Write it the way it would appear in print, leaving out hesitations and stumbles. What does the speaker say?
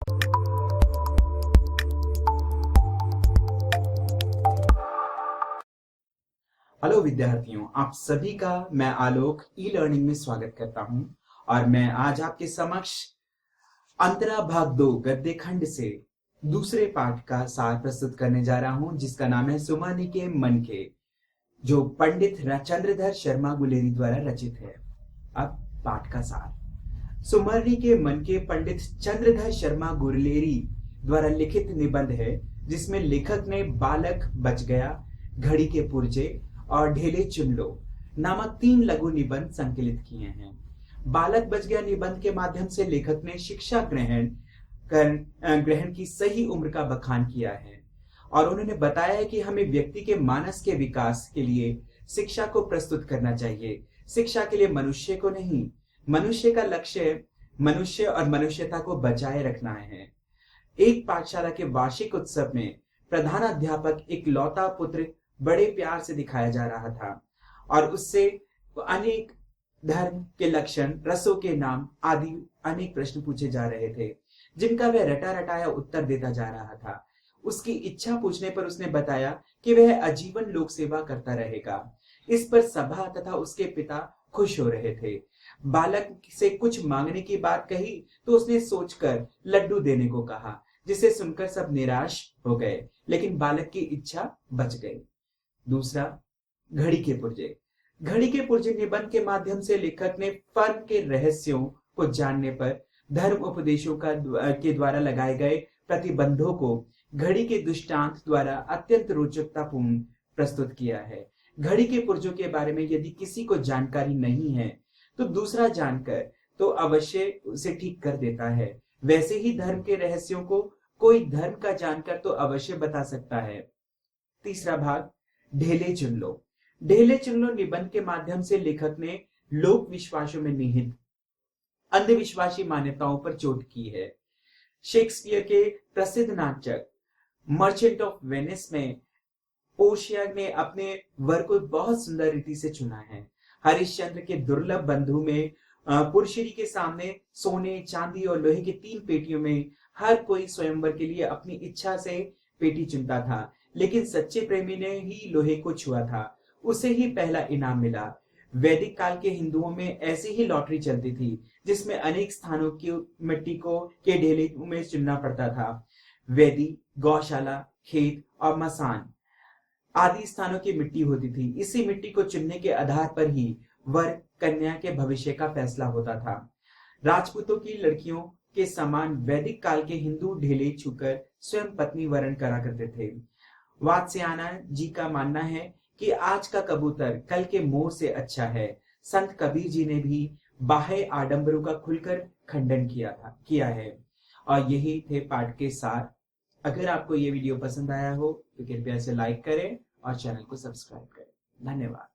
Hello विद्यार्थियों, आप सभी का मैं आलोक ई लर्निंग में स्वागत करता हूं और मैं आज आपके समक्ष अंतरा भाग 2 गद्य खंड से दूसरे पाठ का सार प्रस्तुत करने जा रहा हूं, जिसका नाम है सुमानी के मन के, जो पंडित चंद्रधर शर्मा गुलेरी द्वारा रचित है। अब पाठ का सार। सुमानी के मन के पंडित चंद्रधर शर्मा गुलेरी द्वारा लिखित निबंध है, जिसमें लेखक ने बालक बच गया, घड़ी के पुर्जे और ढेले चुन लो नामक 3 लघु निबंध संकलित किए हैं। बालक बच गया निबंध के माध्यम से लेखक ने शिक्षा ग्रहण की सही उम्र का बखान किया है और उन्होंने बताया है कि हमें व्यक्ति के मानस के विकास के लिए शिक्षा को प्रस्तुत करना चाहिए। शिक्षा के लिए मनुष्य को नहीं, मनुष्य का लक्ष्य मनुष्य और मनुष्यता को बचाए रखना है। एक पाठशाला के वार्षिक उत्सव में प्रधानाध्यापक एक लौता पुत्र बड़े प्यार से दिखाया जा रहा था और उससे अनेक धर्म के लक्षण, रसों के नाम आदि अनेक प्रश्न पूछे जा रहे थे, जिनका वह रटा रटाया उत्तर देता जा रहा था। उसकी इच्छा पूछने पर उसने बताया कि वह आजीवन लोक सेवा करता रहेगा। इस पर सभा तथा उसके पिता खुश हो रहे थे। बालक से कुछ मांगने की बात कही तो उसने सोचकर लड्डू देने को कहा, जिसे सुनकर सब निराश हो गए, लेकिन बालक की इच्छा बच गई। दूसरा, घड़ी के पुर्जे। घड़ी के पुर्जे निबंध के माध्यम से लेखक ने फर्म के रहस्यों को जानने पर धर्म उपदेशों के द्वारा लगाए गए प्रतिबंधों को घड़ी के दृष्टांत द्वारा अत्यंत रोचकतापूर्ण प्रस्तुत किया है। घड़ी के पुर्जों के बारे में यदि किसी को जानकारी नहीं है तो दूसरा जानकर तो अवश्य उसे ठीक कर देता है। वैसे ही धर्म के रहस्यों को कोई धर्म का जानकर तो अवश्य बता सकता है। तीसरा भाग, ढेले चुन लो। ढेले चुन लो निबंध के माध्यम से लेखक ने लोक विश्वासों में निहित अंधविश्वासी मान्यताओं पर चोट की है। शेक्सपियर के प्रसिद्ध नाटक मर्चेंट ऑफ वेनिस में पोर्शिया ने अपने वर को बहुत सुंदर रीति से चुना है। हरिश्चंद्र के दुर्लभ बंधु में पुरश्री के सामने सोने, चांदी और लोहे की 3 पेटियों में हर कोई स्वयंवर के लिए अपनी इच्छा से पेटी चुनता था, लेकिन सच्चे प्रेमी ने ही लोहे को छुआ था, उसे ही पहला इनाम मिला। वैदिक काल के हिंदुओं में ऐसी ही लॉटरी चलती थी, जिसमें अनेक स्थानों की मिट्टी को के ढेले में चुनना पड़ता था। वेदी, गौशाला, खेत और मसान आदि स्थानों की मिट्टी होती थी। इसी मिट्टी को चुनने के आधार पर ही वर कन्या के भविष्य का फैसला होता था। राजपूतों की लड़कियों के समान वैदिक काल के हिंदू ढेले छूकर स्वयं पत्नी वरण करा करते थे। वात्स्यायन जी का मानना है कि आज का कबूतर कल के मोर से अच्छा है। संत कबीर जी ने भी बाह्य आडंबरों का खुलकर खंडन किया है। और यही थे पाठ के सार। अगर आपको ये वीडियो पसंद आया हो तो कृपया इसे लाइक करें और चैनल को सब्सक्राइब करें। धन्यवाद।